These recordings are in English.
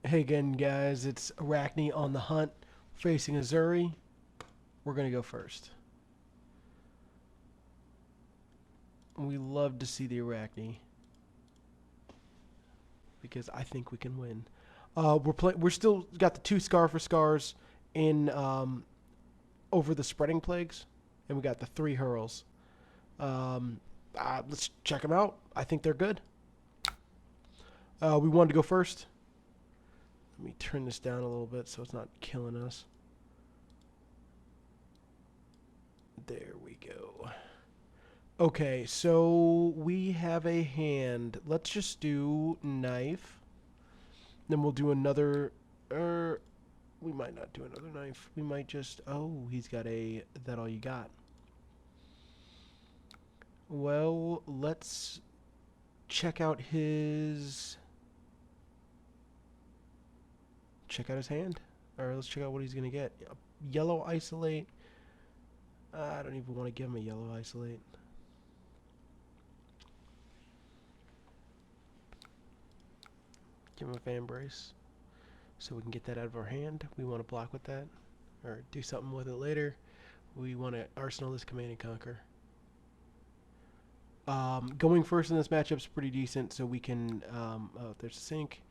Hey again, guys. It's Arakni on the hunt, facing Uzuri. We're gonna go first. We love to see the Arakni because I think we can win. We're still got the two Scar for Scars in over the spreading plagues, and we got the three hurls. Um, let's check them out. I think they're good. We wanted to go first. Let me turn this down a little bit so it's not killing us. There we go. Okay, so we have a hand. Let's just do knife. Then we'll do another. We might not do another knife. We might just. Oh, he's got a. That all you got? Well, let's check out his. Check out his hand. Or let's check out what he's gonna get. Yellow isolate. I don't even want to give him a yellow isolate. Give him a fan brace so we can get that out of our hand. We want to block with that or do something with it later. We want to arsenal this command and conquer. Going first in this matchup is pretty decent, so we can. Oh, there's a sink.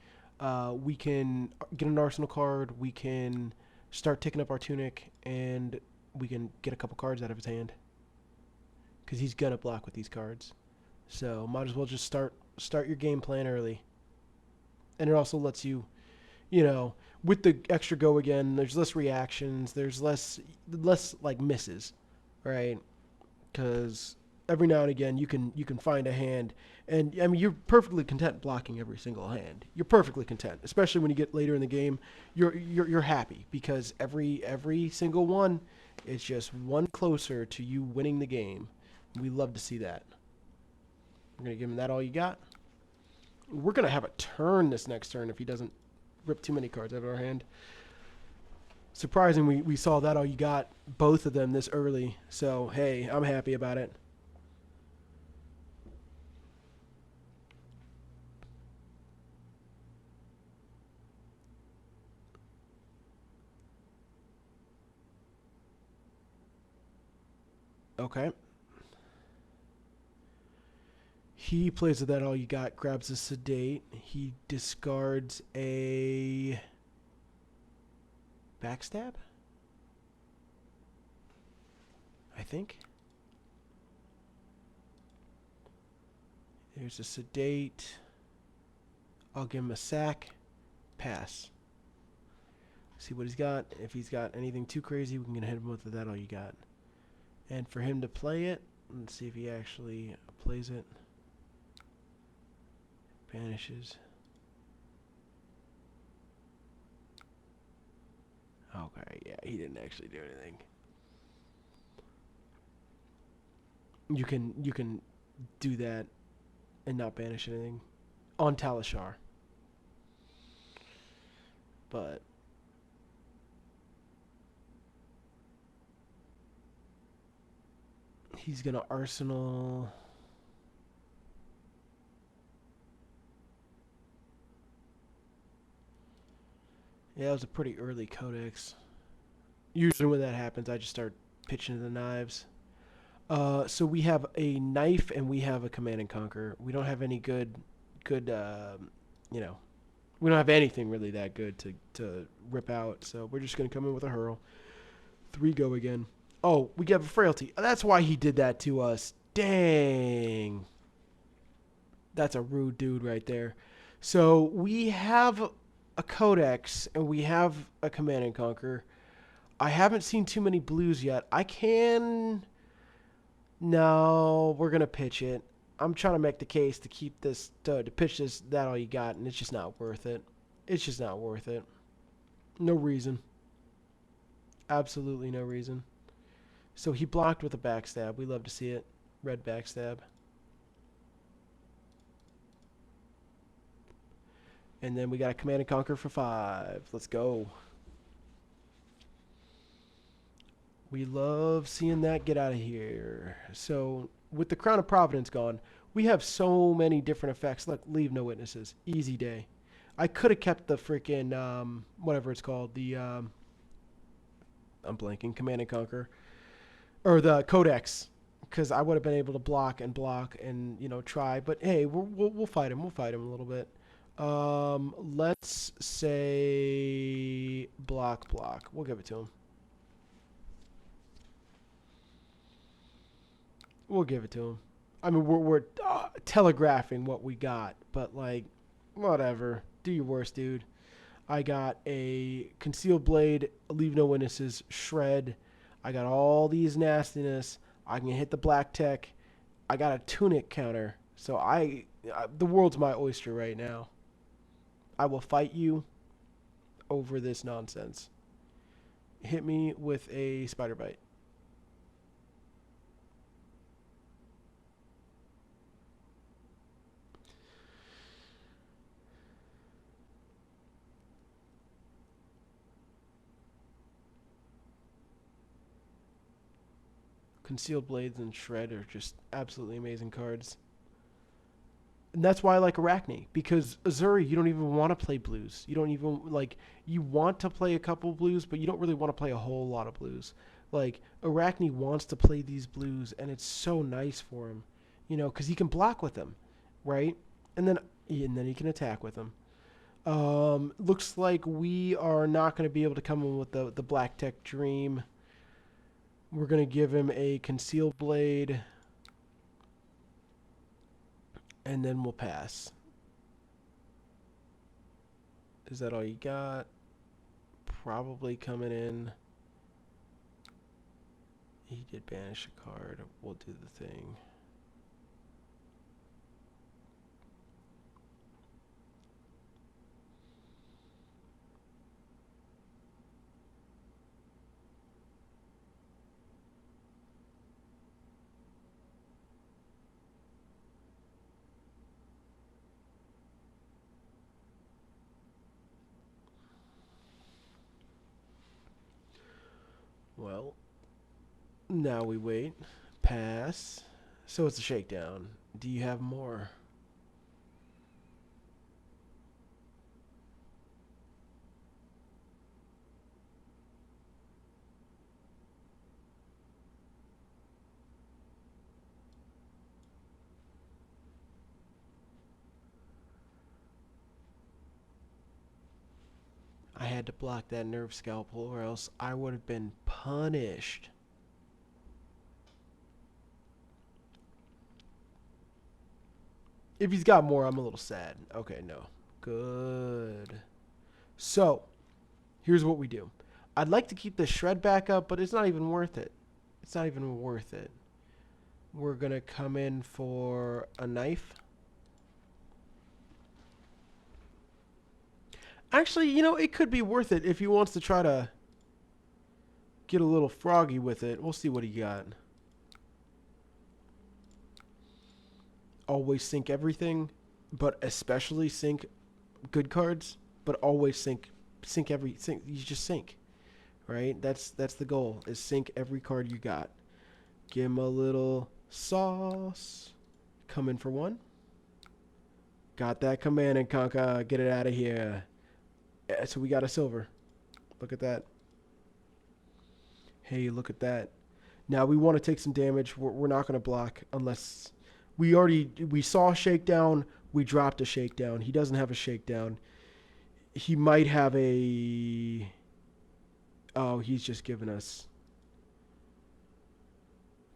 We can get an arsenal card. We can start ticking up our tunic, and we can get a couple cards out of his hand because he's gonna block with these cards. So might as well just start your game plan early. And it also lets you, with the extra go again, there's less reactions, there's less like misses, right? Because every now and again you can find a hand, and I mean you're perfectly content blocking every single hand. You're perfectly content, especially when you get later in the game. You're happy because every single one is just one closer to you winning the game. We love to see that. We're gonna give him that all you got. We're going to have a turn this next turn if he doesn't rip too many cards out of our hand. Surprising we saw that all you got, both of them this early. So, hey, I'm happy about it. Okay. He plays with that all you got, grabs a sedate. He discards a backstab, I think. There's a sedate. I'll give him a sack. Pass. See what he's got. If he's got anything too crazy, we can hit him with that all you got. And for him to play it, let's see if he actually plays it. Banishes. Okay, yeah, he didn't actually do anything. You can do that and not banish anything on Talishar. But he's gonna arsenal. Yeah, that was a pretty early codex. Usually when that happens, I just start pitching the knives. So we have a knife and we have a command and conquer. We don't have any good, you know, we don't have anything really that good to rip out. So we're just gonna come in with a hurl. Three go again. Oh, we have a frailty. That's why he did that to us. Dang. That's a rude dude right there. So we have a codex and we have a command and conquer. I haven't seen too many blues yet. I can. No, we're gonna pitch it. I'm trying to make the case to keep this to pitch this that all you got, and it's just not worth it. It's just not worth it. No reason. Absolutely no reason. So he blocked with a backstab. We love to see it. Red backstab. And then we got a command and conquer for 5. Let's go. We love seeing that get out of here. So with the Crown of Providence gone, we have so many different effects. Look, leave no witnesses. Easy day. I could have kept the freaking whatever it's called, the I'm blanking, Command and Conquer, or the codex, because I would have been able to block and try. But hey, we'll fight him. We'll fight him a little bit. Let's say block. We'll give it to him. We'll give it to him. I mean, we're telegraphing what we got, but like, whatever. Do your worst, dude. I got a concealed blade, leave no witnesses, shred. I got all these nastiness. I can hit the black tech. I got a tunic counter. So the world's my oyster right now. I will fight you over this nonsense. Hit me with a spider bite. Concealed Blades and Shred are just absolutely amazing cards. And that's why I like Arakni, because Uzuri, you don't even want to play blues. You don't even, like, you want to play a couple blues, but you don't really want to play a whole lot of blues. Like, Arakni wants to play these blues, and it's so nice for him, because he can block with them, right? And then he can attack with them. Looks like we are not going to be able to come in with the Black Tech Dream. We're going to give him a Concealed Blade. And then we'll pass. Is that all you got? Probably coming in. He did banish a card. We'll do the thing. Well, now we wait. Pass. So it's a shakedown. Do you have more? I had to block that nerve scalpel or else I would have been punished. If he's got more, I'm a little sad. Okay, no. Good. So, here's what we do. I'd like to keep the shred back up, but it's not even worth it. It's not even worth it. We're going to come in for a knife. Actually, it could be worth it if he wants to try to get a little froggy with it. We'll see what he got. Always sync everything, but especially sync good cards, but always sync you just sync, right? That's the goal, is sync every card you got. Give him a little sauce. Come in for one. Got that Command and Conquer. Get it out of here. Yeah, so we got a silver. Look at that. Hey, look at that. Now we want to take some damage. We're not going to block unless we saw a shakedown. We dropped a shakedown. He doesn't have a shakedown. He might have a... Oh, he's just giving us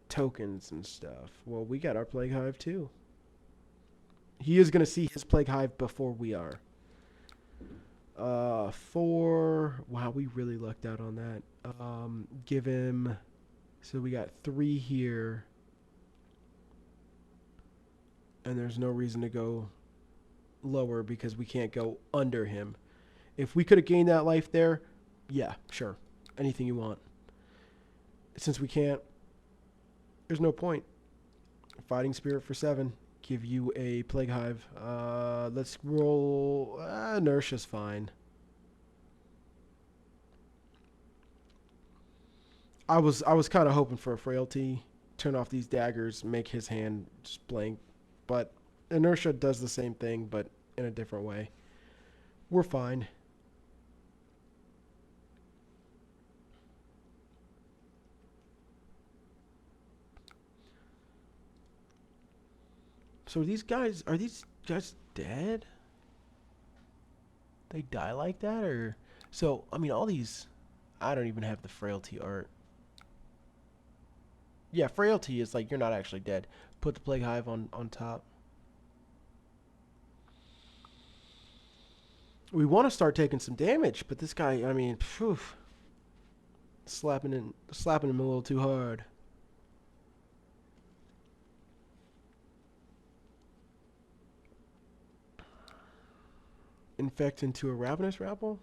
tokens and stuff. Well, we got our Plague Hive too. He is going to see his Plague Hive before we are. 4. Wow, we really lucked out on that. Give him... So we got 3 here. And there's no reason to go lower because we can't go under him. If we could have gained that life there, yeah, sure. Anything you want. Since we can't, there's no point. Fighting Spirit for 7. Give you a Plague Hive. Let's roll... Inertia's fine. I was kind of hoping for a Frailty. Turn off these daggers, make his hand just blank. But Inertia does the same thing, but in a different way. We're fine. So are these guys dead? They die like that, or so? I mean, all these. I don't even have the frailty art. Yeah, frailty is like you're not actually dead. Put the plague hive on top. We want to start taking some damage, but this guy, I mean, phew, slapping him a little too hard. Infect into a ravenous rabble.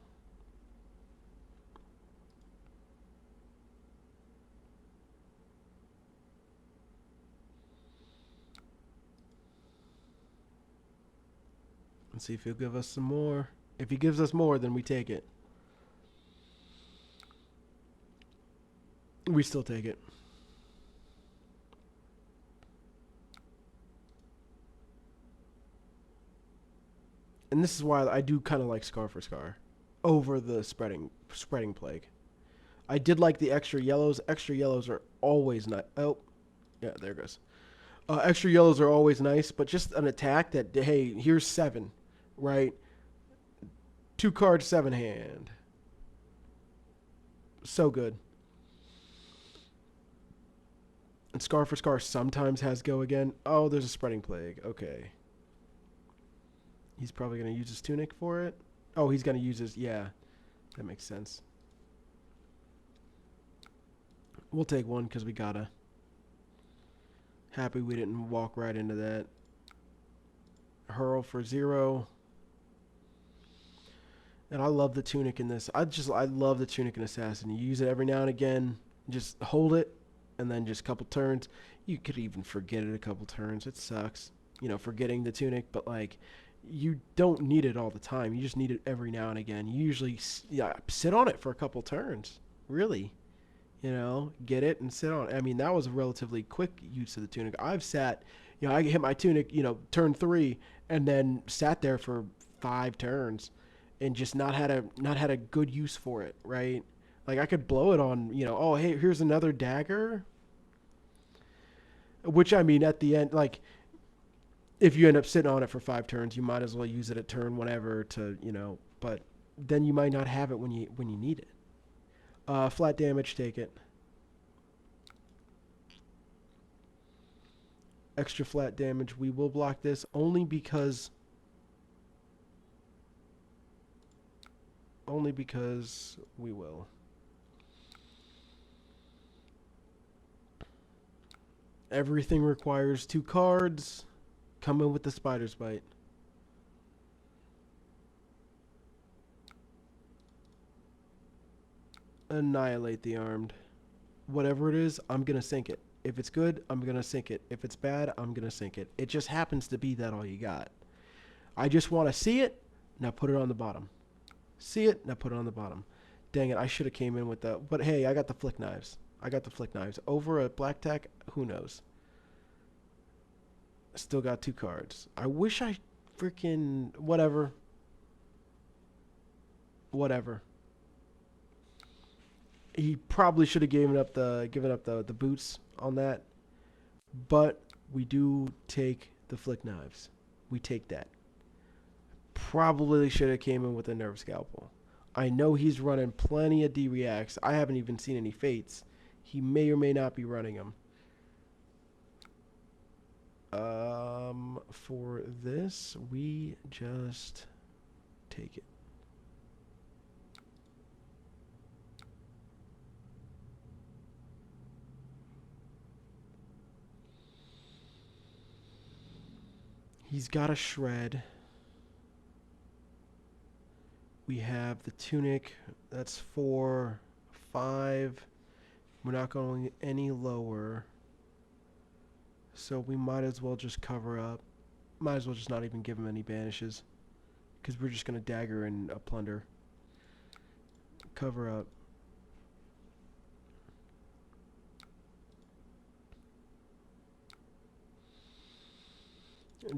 Let's see if he'll give us some more. If he gives us more, then we take it. We still take it. And this is why I do kind of like Scar for Scar over the spreading plague. I did like the extra yellows. Extra yellows are always nice. Oh, yeah, there it goes. Extra yellows are always nice, but just an attack that, hey, here's 7, right? 2 cards, 7 hand. So good. And Scar for Scar sometimes has go again. Oh, there's a spreading plague. Okay. He's probably going to use his tunic for it. Oh, he's going to use his... Yeah, that makes sense. We'll take 1 because we gotta. Happy we didn't walk right into that. Hurl for 0. And I love the tunic in this. I love the tunic in Assassin. You use it every now and again. Just hold it, and then just a couple turns. You could even forget it a couple turns. It sucks, forgetting the tunic. But like, you don't need it all the time. You just need it every now and again. You usually sit on it for a couple turns. Really, get it and sit on it. I mean, that was a relatively quick use of the tunic. I've sat, I hit my tunic, turn 3, and then sat there for 5 turns and just not had a good use for it, right? Like I could blow it on, oh hey, here's another dagger. Which I mean at the end, like if you end up sitting on it for 5 turns, you might as well use it at turn whenever to, but then you might not have it when you need it. Flat damage, take it. Extra flat damage, we will block this only because we will. Everything requires 2 cards. Come in with the spider's bite. Annihilate the armed. Whatever it is, I'm going to sink it. If it's good, I'm going to sink it. If it's bad, I'm going to sink it. It just happens to be that all you got. I just want to see it. Now put it on the bottom. See it. Now put it on the bottom. Dang it. I should have came in with that. But hey, I got the flick knives. Over a black tack, who knows? Still got 2 cards. I wish I freaking... Whatever. He probably should have given up the boots on that. But we do take the flick knives. We take that. Probably should have came in with a nerve scalpel. I know he's running plenty of D-reacts. I haven't even seen any fates. He may or may not be running them. For this, we just take it. He's got a shred. We have the tunic. That's 4, 5. We're not going any lower. So we might as well just cover up. Might as well just not even give him any banishes. Because we're just going to dagger and plunder. Cover up.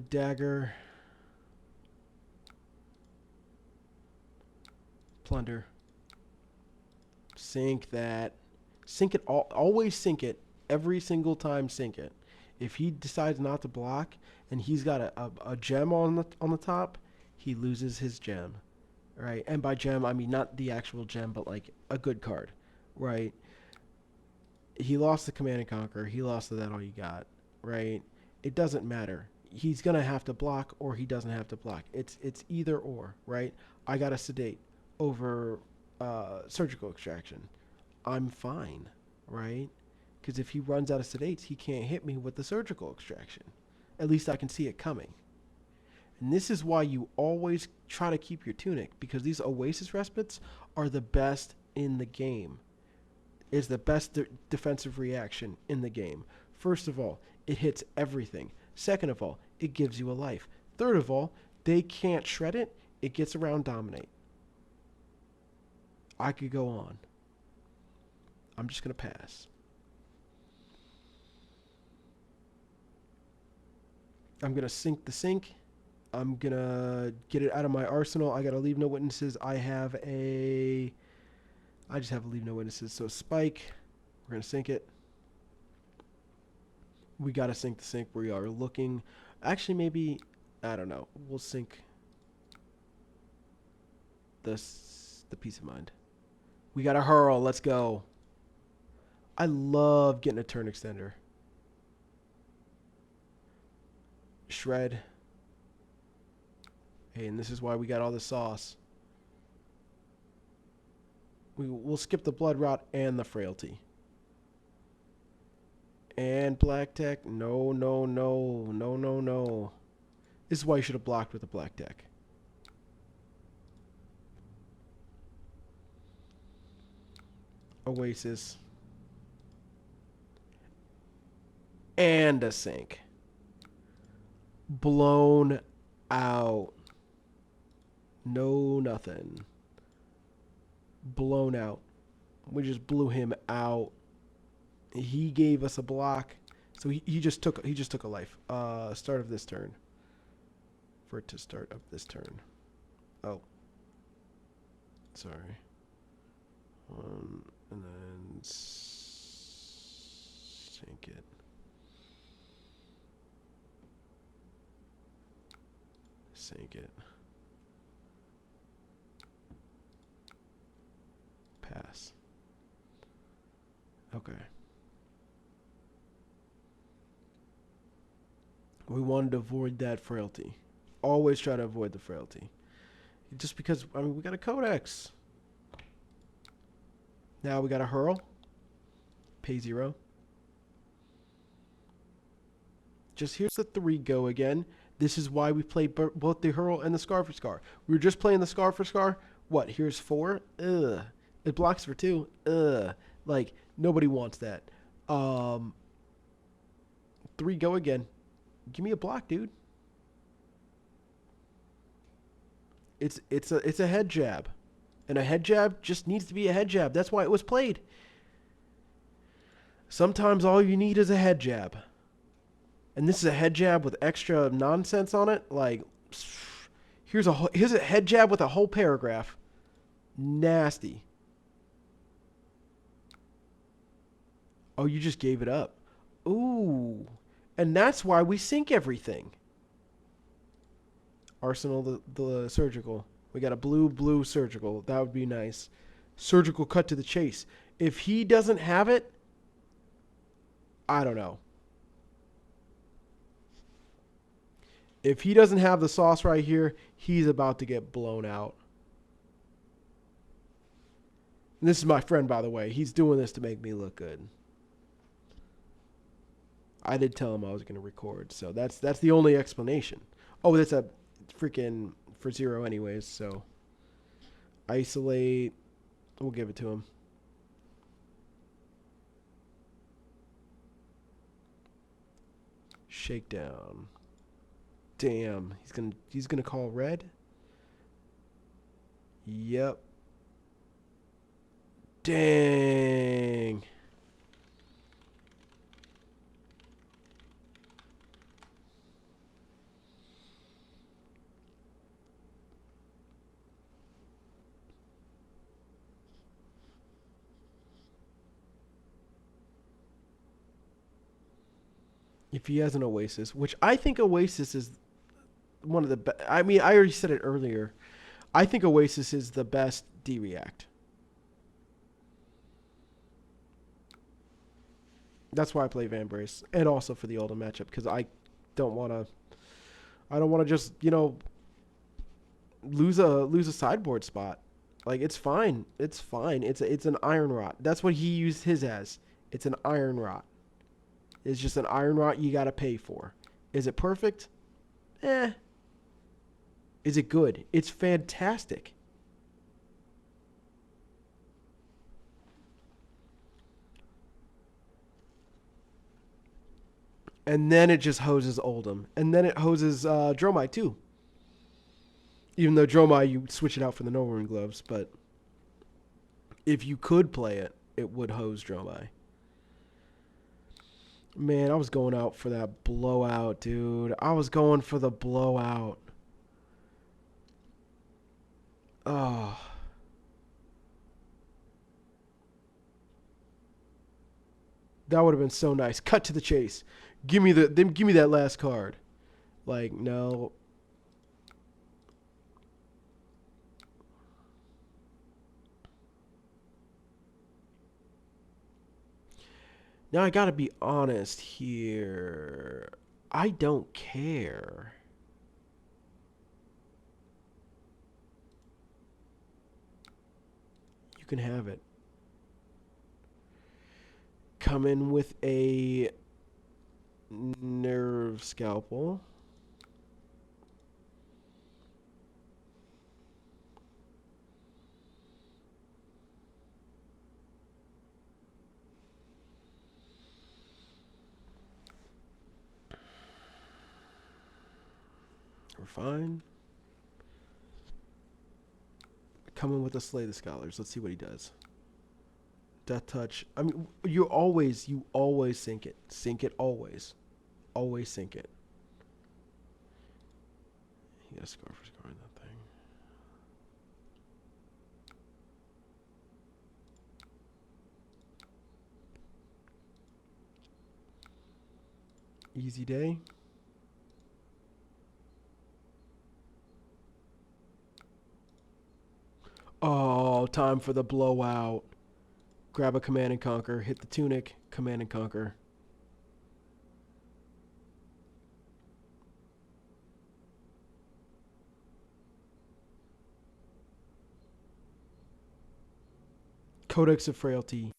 Dagger. Plunder. Sink that. Sink it all. Always sink it. Every single time sink it. If he decides not to block and he's got a gem on the top, he loses his gem. Right? And by gem, I mean not the actual gem, but like a good card. Right? He lost the Command and Conquer. He lost the That All You Got. Right? It doesn't matter. He's gonna have to block or he doesn't have to block. It's either or, right? I got a sedate over surgical extraction. I'm fine, right? Because if he runs out of sedates, he can't hit me with the surgical extraction. At least I can see it coming. And this is why you always try to keep your tunic, because these Oasis respites are the best in the game. Is the best defensive reaction in the game. First of all, it hits everything. Second of all, it gives you a life. Third of all, they can't shred it. It gets around dominate. I could go on. I'm just going to pass. I'm going to sink the sink. I'm going to get it out of my arsenal. I got to leave no witnesses. I just have a leave no witnesses. So spike. We're going to sink it. We got to sink the sink. We are looking. Actually, maybe, I don't know. We'll sink the peace of mind. We got to hurl. Let's go. I love getting a turn extender. Shred. Hey, and this is why we got all the sauce. We'll skip the blood rot and the frailty. And black deck. No, no, no. No, no, no. This is why you should have blocked with the black deck. Oasis. And a sink. Blown out. No nothing. Blown out. We just blew him out. He gave us a block. So he just took a life. Start of this turn. For it to start up this turn. Oh. Sorry. And then sink it. Sink it. Pass. Okay. We wanted to avoid that frailty. Always try to avoid the frailty. Just because, I mean, we got a codex. Now we got a hurl. Pay 0. Just here's the 3 go again. This is why we play both the hurl and the scar for scar. We were just playing the scar for scar. What? Here's 4. Ugh. It blocks for 2. Ugh. Like, nobody wants that. 3 go again. Give me a block, dude. It's a head jab. And a head jab just needs to be a head jab. That's why it was played. Sometimes all you need is a head jab. And this is a head jab with extra nonsense on it. Like, here's a head jab with a whole paragraph. Nasty. Oh, you just gave it up. Ooh. And that's why we sink everything. Arsenal, the surgical. We got a blue surgical. That would be nice. Surgical cut to the chase. If he doesn't have it, I don't know. If he doesn't have the sauce right here, he's about to get blown out. And this is my friend, by the way. He's doing this to make me look good. I did tell him I was going to record, so that's the only explanation. Oh, that's a freaking for 0 anyways, so isolate. We'll give it to him. Shakedown. Damn, he's gonna call red. Yep. Dang. If he has an Oasis, which I think Oasis is one of the best. I mean, I already said it earlier. I think Oasis is the best D-React. That's why I play Van Brace, and also for the Oldham matchup because don't want to. I don't want to just lose a sideboard spot. Like it's fine. It's fine. It's an iron rot. That's what he used his as. It's an iron rot. It's just an iron rot you gotta pay for. Is it perfect? Eh. Is it good? It's fantastic. And then it just hoses Oldham. And then it hoses Dromai too. Even though Dromai, you switch it out for the No Ruin Gloves. But if you could play it, it would hose Dromai. Man, I was going out for that blowout, dude. I was going for the blowout. Oh. That would have been so nice. Cut to the chase. Give me that last card. Like, no. Now I gotta be honest here. I don't care. You can have it. Come in with a nerve scalpel. We're fine. Come in with a Slay the Scholars. Let's see what he does. Death Touch. I mean, you always sink it. Sink it always. Always sink it. He got a score for scoring that thing. Easy day. Oh, time for the blowout. Grab a Command and Conquer. Hit the Tunic. Command and Conquer. Codex of Frailty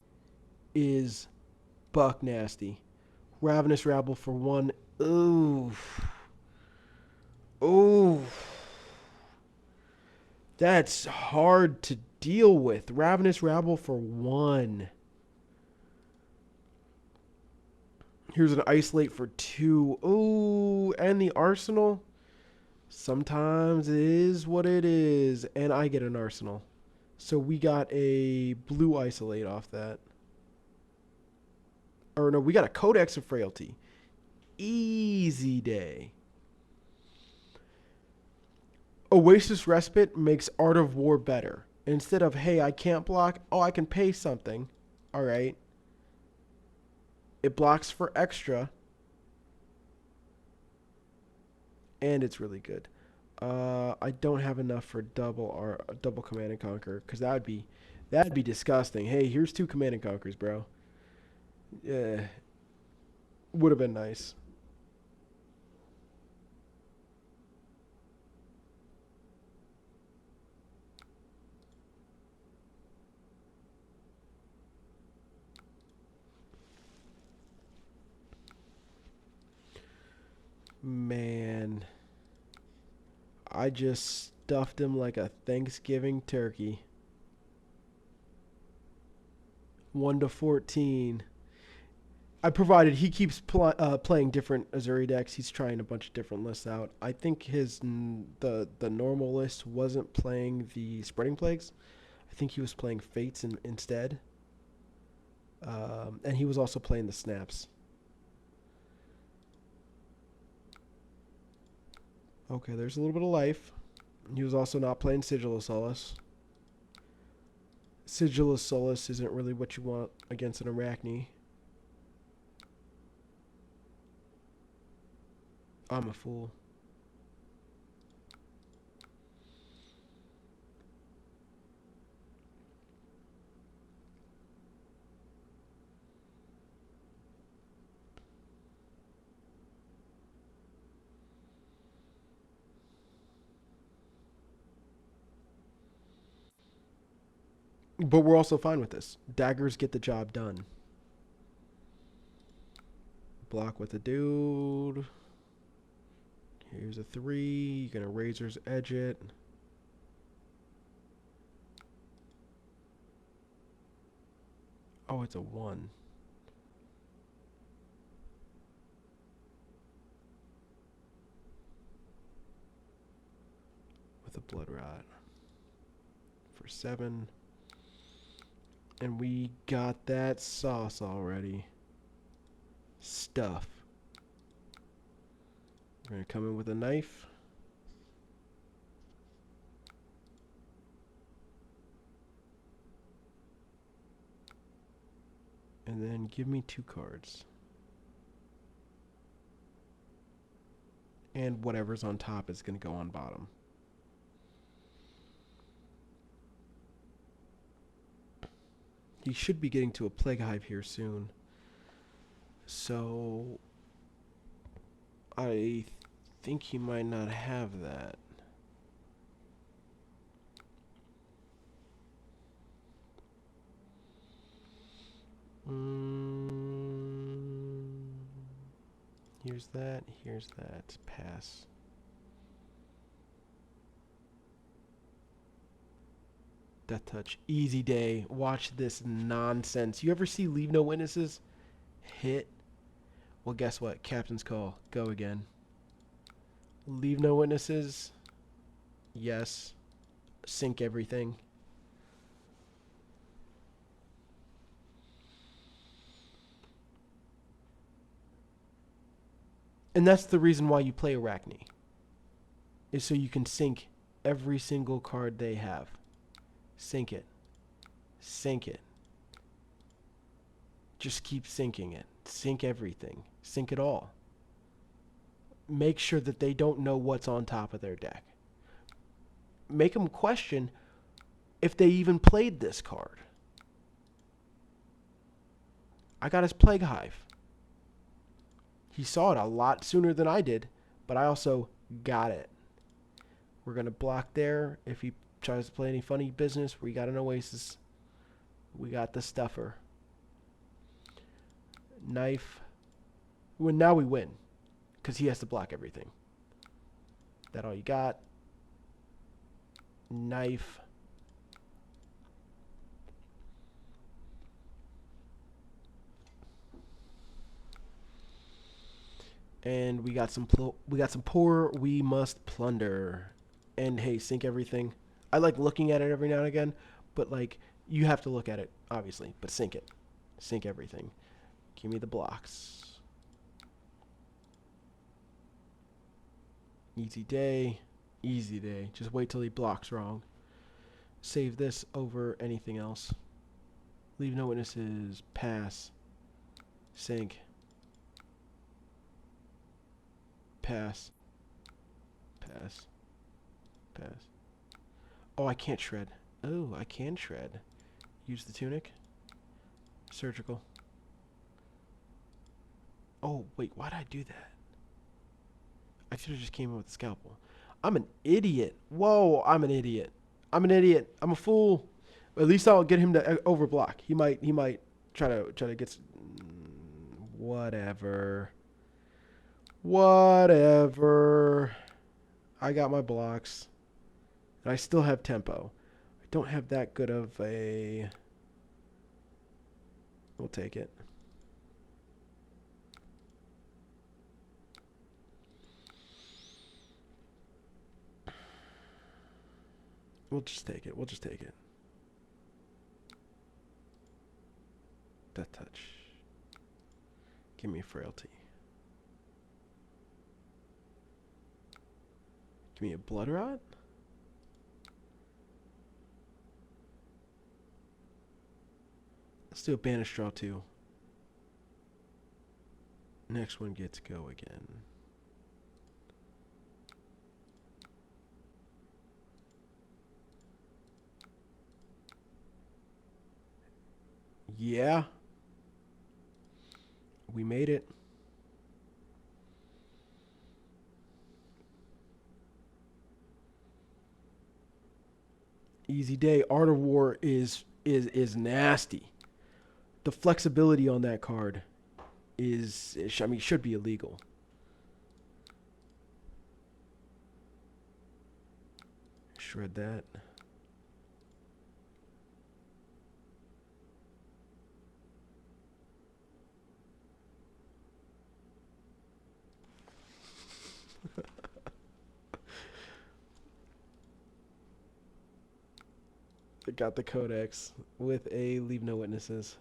is buck nasty. Ravenous Rabble for 1. Ooh. Ooh. That's hard to deal with. Ravenous Rabble for 1. Here's an Isolate for 2. Ooh, and the Arsenal. Sometimes it is what it is. And I get an Arsenal. So we got a blue Isolate off that. Or no, we got a Codex of Frailty. Easy day. Oasis Respite makes Art of War better. Instead of, hey, I can't block. Oh, I can pay something. All right. It blocks for extra. And it's really good. I don't have enough for double Command and Conquer because that'd be disgusting. Hey, here's 2 Command and Conquers, bro. Yeah, would have been nice. Man, I just stuffed him like a Thanksgiving turkey. 1-14. I provided he keeps playing different Uzuri decks. He's trying a bunch of different lists out. I think the normal list wasn't playing the Spreading Plagues. I think he was playing Fates instead. And he was also playing the Snaps. Okay, there's a little bit of life. He was also not playing Sigil of Solace. Sigil of Solace isn't really what you want against an Arakni. I'm a fool. But we're also fine with this. Daggers get the job done. Block with a dude. Here's a 3. You're going to razor's edge it. Oh, it's a 1. With a blood rod. For 7. And we got that sauce already. Stuff. We're going to come in with a knife. And then give me 2 cards. And whatever's on top is going to go on bottom. He should be getting to a plague hive here soon. So I think he might not have that. Here's that. Here's that. Pass. Death touch. Easy day. Watch this nonsense. You ever see Leave No Witnesses? Hit. Well, guess what? Captain's call. Go again. Leave no witnesses. Yes. Sink everything. And that's the reason why you play Arakni. Is so you can sink every single card they have. Sink it. Sink it. Just keep sinking it. Sink everything. Sink it all. Make sure that they don't know what's on top of their deck. Make them question if they even played this card. I got his Plague Hive. He saw it a lot sooner than I did, but I also got it. We're going to block there. If he tries to play any funny business, we got an Oasis. We got the Stuffer. Knife. Well, now we win, because he has to block everything. That all you got? Knife. And we got some poor. We must plunder. And hey, sink everything. I like looking at it every now and again, but like you have to look at it obviously, but sink it. Sink everything. Give me the blocks. Easy day. Easy day. Just wait till he blocks wrong. Save this over anything else. Leave no witnesses. Pass. Sink. Pass. Pass. Pass. Oh, I can't shred. Oh, I can shred. Use the tunic. Surgical. Oh, wait, why did I do that? I should have just came in with the scalpel. I'm an idiot. Whoa, I'm an idiot. I'm an idiot. I'm a fool. At least I'll get him to overblock. He might try to get whatever. Whatever. I got my blocks. And I still have tempo. I don't have that good of a... We'll take it. We'll just take it. We'll just take it. Death touch. Give me frailty. Give me a blood rod. Let's do a banish draw too. Next one gets go again. Yeah, we made it. Easy day. Art of War is nasty. The flexibility on that card is, I mean, should be illegal. Shred that. I got the codex with a leave no witnesses.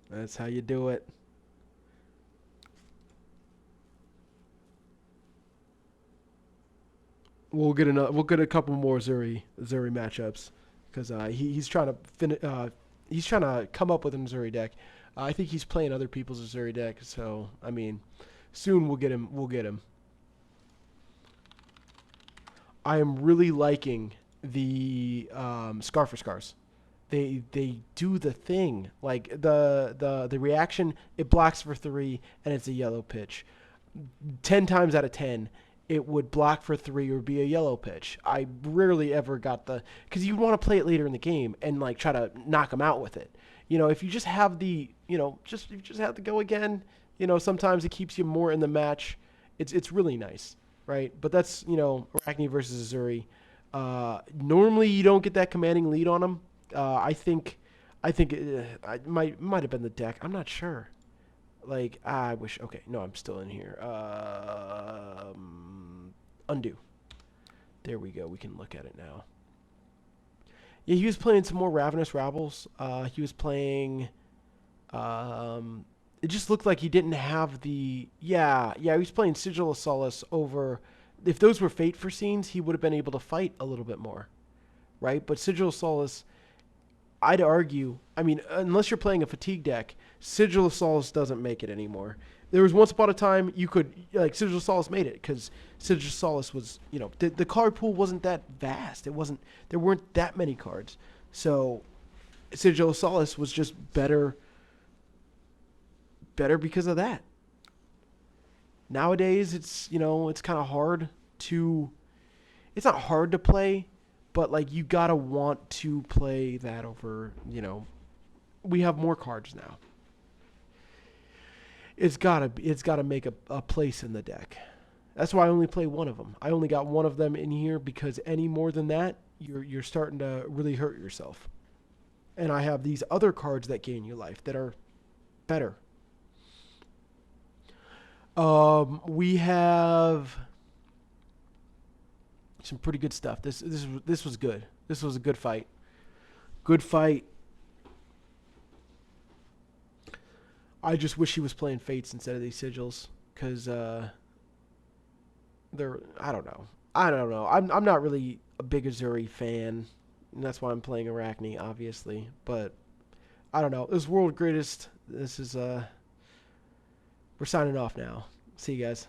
That's how you do it. We'll get another. We'll get a couple more Uzuri matchups because he's trying to he's trying to come up with an Uzuri deck. I think he's playing other people's Uzuri deck. So I mean, soon we'll get him. We'll get him. I am really liking the Scar for Scars. They do the thing like the reaction. It blocks for 3 and it's a yellow pitch. 10 times out of 10, it would block for 3 or be a yellow pitch. I rarely ever got the because you want to play it later in the game and like try to knock them out with it. You know, if you just have the just you just have to go again. You know, sometimes it keeps you more in the match. It's really nice, right? But that's Arakni versus Uzuri. Normally you don't get that commanding lead on them. I think it might have been the deck. I'm not sure. Like I wish. Okay, no, I'm still in here. Undo. There we go. We can look at it now. Yeah, he was playing some more Ravenous Rabbles. He was playing. It just looked like he didn't have the. Yeah. He was playing Sigil of Solace over. If those were Fate for scenes, he would have been able to fight a little bit more, right? But Sigil of Solace, I'd argue. I mean, unless you're playing a fatigue deck, Sigil of Solace doesn't make it anymore. There was once upon a time you could like Sigil of Solace made it because Sigil of Solace was the card pool wasn't that vast. There weren't that many cards, so Sigil of Solace was just better because of that. Nowadays it's kind of hard to. It's not hard to play, but like you gotta want to play that over. We have more cards now. It's gotta make a place in the deck. That's why I only play one of them. I only got one of them in here because any more than that, you're starting to really hurt yourself. And I have these other cards that gain you life that are better. We have some pretty good stuff. This was good. This was a good fight. Good fight. I just wish he was playing Fates instead of these Sigils, because they're. I don't know. I'm not really a big Uzuri fan, and that's why I'm playing Arakni, obviously. But I don't know. This is World Greatest. This is we're signing off now. See you guys.